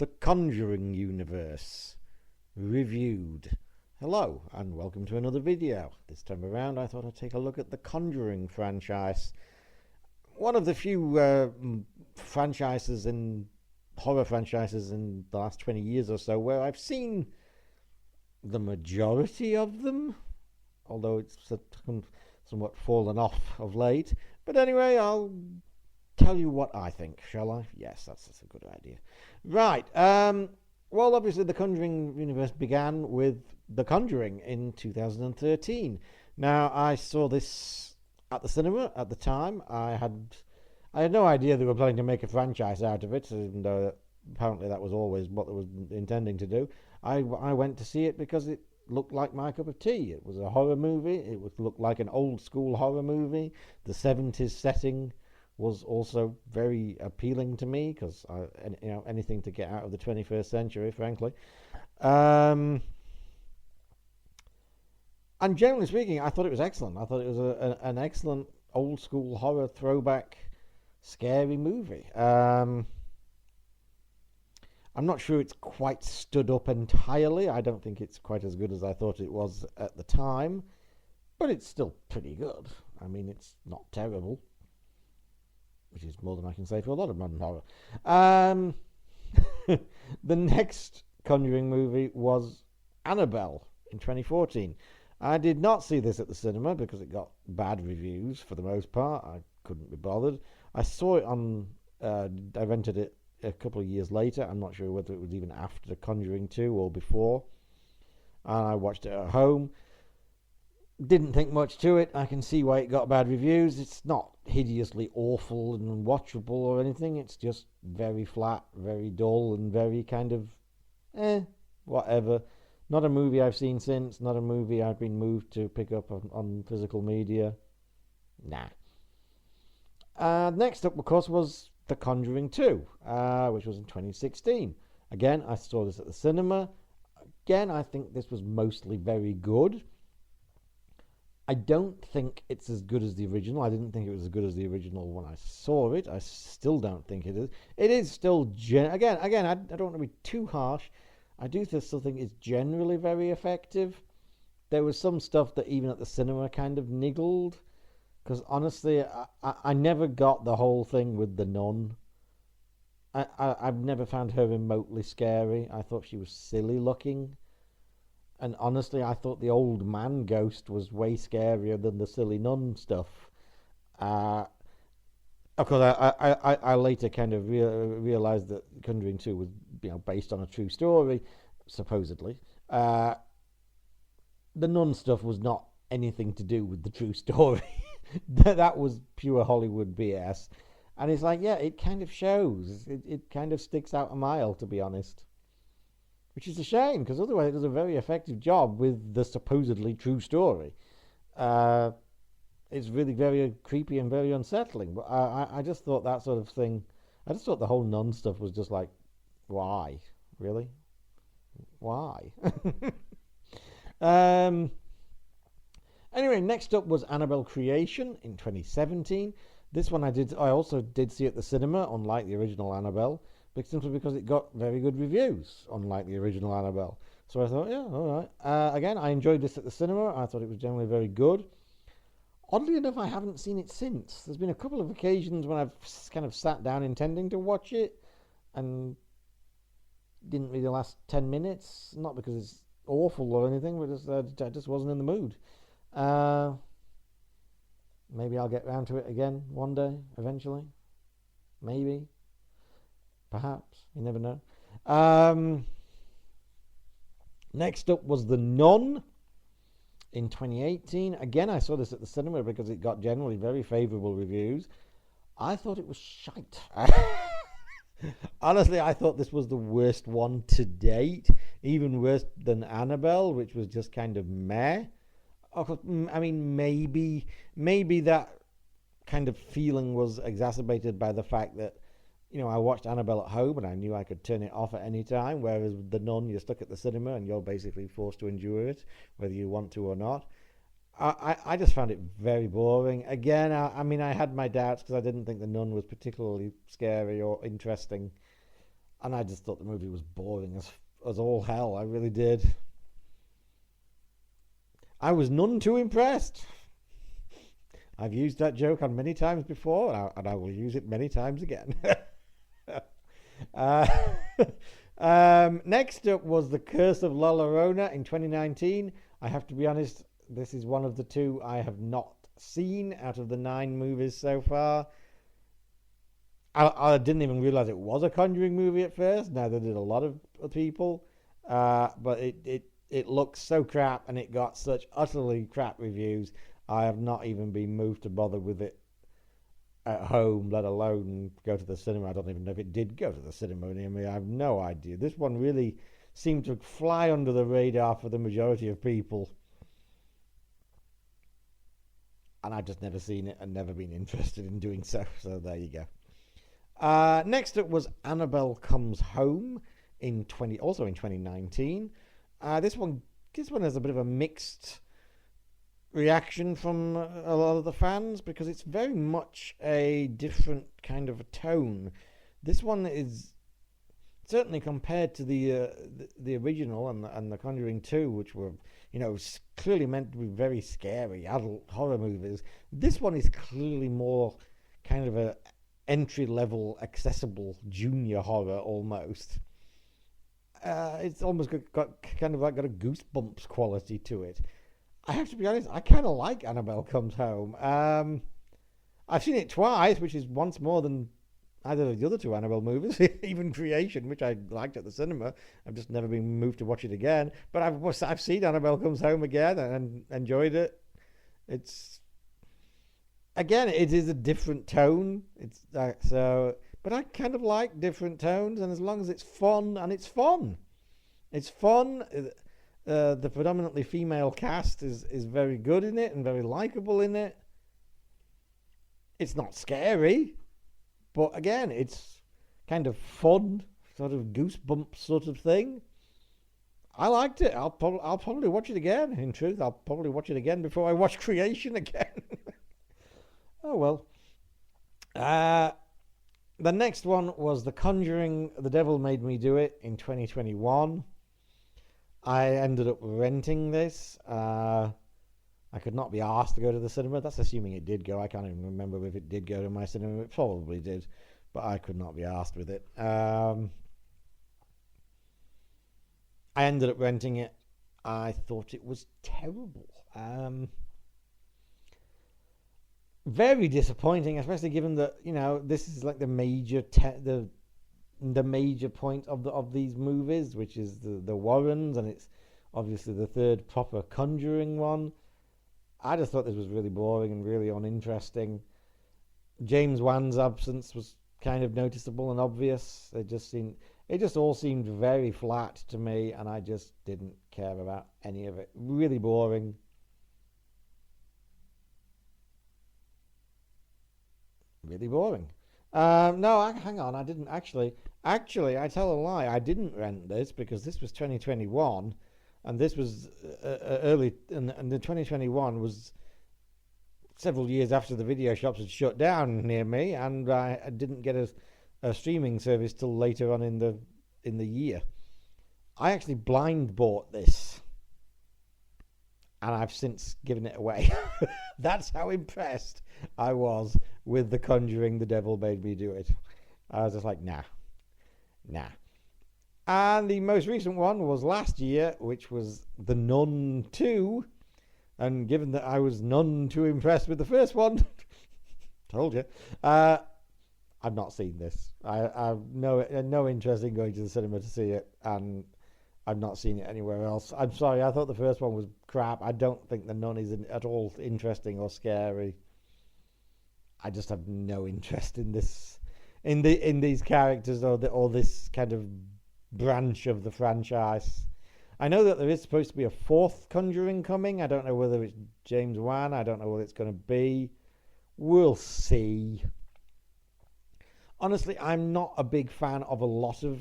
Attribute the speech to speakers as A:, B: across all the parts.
A: The Conjuring universe reviewed. Hello and welcome to another video. This time around I thought I'd take a look at the Conjuring franchise. One of the few horror franchises in the last 20 years or so where I've seen the majority of them, although it's somewhat fallen off of late. But anyway, I'll tell you what I think, shall I? Yes, that's a good idea. Right. Well, obviously, the Conjuring universe began with The Conjuring in 2013. Now, I saw this at the cinema at the time. I had no idea they were planning to make a franchise out of it, even though apparently that was always what they were intending to do. I went to see it because it looked like my cup of tea. It was a horror movie. It looked like an old school horror movie. The 70s setting was also very appealing to me because anything to get out of the 21st century, frankly. And generally speaking, I thought it was excellent. I thought it was an excellent old school horror throwback scary movie. I'm not sure it's quite stood up entirely. I don't think it's quite as good as I thought it was at the time, but it's still pretty good. I mean, it's not terrible, which is more than I can say for a lot of modern horror. The next Conjuring movie was Annabelle in 2014. I did not see this at the cinema because it got bad reviews for the most part. I couldn't be bothered. I saw it I rented it a couple of years later. I'm not sure whether it was even after Conjuring 2 or before. And I watched it at home. Didn't think much to it. I can see why it got bad reviews. It's not hideously awful and unwatchable or anything. It's just very flat, very dull, and very kind of whatever. Not a movie I've seen since. Not a movie I've been moved to pick up on physical media. Nah. Next up, of course, was The Conjuring 2, which was in 2016. Again, I saw this at the cinema. Again, I think this was mostly very good. I don't think it's as good as the original. I didn't think it was as good as the original when I saw it. I still don't think it is. It is still, again, I don't want to be too harsh. I do still think it's generally very effective. There was some stuff that even at the cinema kind of niggled. Because honestly, I never got the whole thing with the nun. I've never found her remotely scary. I thought she was silly looking. And honestly, I thought the old man ghost was way scarier than the silly nun stuff. Of course, I later kind of realized that Conjuring 2 was based on a true story, supposedly. The nun stuff was not anything to do with the true story. That was pure Hollywood BS. And it's like, yeah, it kind of shows. It kind of sticks out a mile, to be honest. Which is a shame, because otherwise it does a very effective job with the supposedly true story. It's really very creepy and very unsettling. But I just thought that sort of thing, I just thought the whole nun stuff was just like, why? Really? Why? Anyway, next up was Annabelle Creation in 2017. This one I also did see at the cinema, unlike the original Annabelle, but simply because it got very good reviews, unlike the original Annabelle. So I thought, yeah, all right. Again, I enjoyed this at the cinema. I thought it was generally very good. Oddly enough, I haven't seen it since. There's been a couple of occasions when I've kind of sat down intending to watch it and didn't really last 10 minutes. Not because it's awful or anything, but I just wasn't in the mood. Maybe I'll get round to it again one day, eventually. Maybe. Perhaps. You never know. Next up was The Nun in 2018. Again, I saw this at the cinema because it got generally very favourable reviews. I thought it was shite. Honestly, I thought this was the worst one to date. Even worse than Annabelle, which was just kind of meh. I mean, maybe that kind of feeling was exacerbated by the fact that, I watched Annabelle at home and I knew I could turn it off at any time, whereas The Nun, you're stuck at the cinema and you're basically forced to endure it, whether you want to or not. I just found it very boring. Again, I had my doubts because I didn't think The Nun was particularly scary or interesting. and I just thought the movie was boring as all hell. I really did. I was none too impressed. I've used that joke on many times before, and I will use it many times again. Next up was The Curse of La Llorona in 2019. I have to be honest, this is one of the two I have not seen out of the 9 movies so far. I didn't even realize it was a Conjuring movie at first. Neither did a lot of people. But it looks so crap, and it got such utterly crap reviews. I have not even been moved to bother with it at home, let alone go to the cinema. I don't even know if it did go to the cinema near me. I have no idea. This one really seemed to fly under the radar for the majority of people. And I've just never seen it and never been interested in doing so. So there you go. Next up was Annabelle Comes Home also in 2019. This one has a bit of a mixed reaction from a lot of the fans because it's very much a different kind of a tone. This one is certainly compared to the original and the Conjuring 2, which were clearly meant to be very scary adult horror movies. This one is clearly more kind of a entry-level, accessible junior horror almost. It's almost got a Goosebumps quality to it. I have to be honest, I kind of like Annabelle Comes Home. I've seen it twice, which is once more than either of the other 2 Annabelle movies, even Creation, which I liked at the cinema. I've just never been moved to watch it again. But I've seen Annabelle Comes Home again and enjoyed it. It is a different tone. But I kind of like different tones, and as long as it's fun, and it's fun. It's fun. The predominantly female cast is very good in it and very likable in it. It's not scary, but again, it's kind of fun, sort of Goosebumps sort of thing. I liked it. I'll probably watch it again. In truth, I'll probably watch it again before I watch Creation again. Oh well. The next one was The Conjuring, The Devil Made Me Do It in 2021. I ended up renting this. I could not be asked to go to the cinema. That's assuming it did go. I can't even remember if it did go to my cinema. It probably did, but I could not be asked with it. I ended up renting it. I thought it was terrible. Very disappointing, especially given that this is like the major the major point of these movies, which is the Warrens, and it's obviously the third proper Conjuring one. I just thought this was really boring and really uninteresting. James Wan's absence was kind of noticeable and obvious. It just all seemed very flat to me, and I just didn't care about any of it. Really boring. Really boring. No, hang on. I didn't actually. Actually, I tell a lie. I didn't rent this because this was 2021, and this was early. And the 2021 was several years after the video shops had shut down near me, and I didn't get a streaming service till later on in the year. I actually blind bought this, and I've since given it away. That's how impressed I was with The Conjuring, The Devil Made Me Do It. I was just like, nah. And the most recent one was last year, which was The Nun 2. And given that I was none too impressed with the first one, told you, I've not seen this. I've no interest in going to the cinema to see it, and I've not seen it anywhere else. I'm sorry, I thought the first one was crap. I don't think The Nun is at all interesting or scary. I just have no interest in this, in these characters or this kind of branch of the franchise. I know that there is supposed to be a fourth Conjuring coming. I don't know whether it's James Wan. I don't know what it's going to be. We'll see. Honestly, I'm not a big fan of a lot of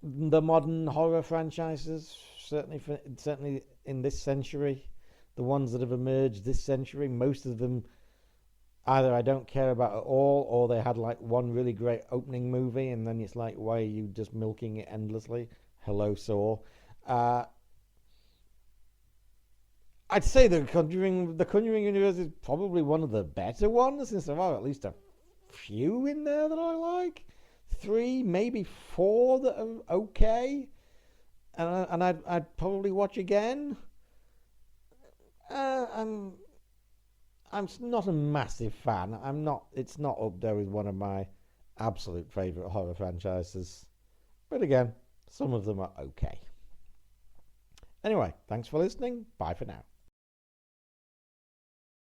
A: the modern horror franchises. Certainly in this century, the ones that have emerged this century, most of them either I don't care about at all, or they had like one really great opening movie, and then it's like, why are you just milking it endlessly? Hello, Saw. Uh, I'd say the Conjuring universe is probably one of the better ones, since there are at least a few in there that I like. Three, maybe four that are okay, and I'd probably watch again. Uh, I'm I'm not a massive fan. I'm not. It's not up there with one of my absolute favorite horror franchises. But again, some of them are okay. Anyway, thanks for listening. Bye for now.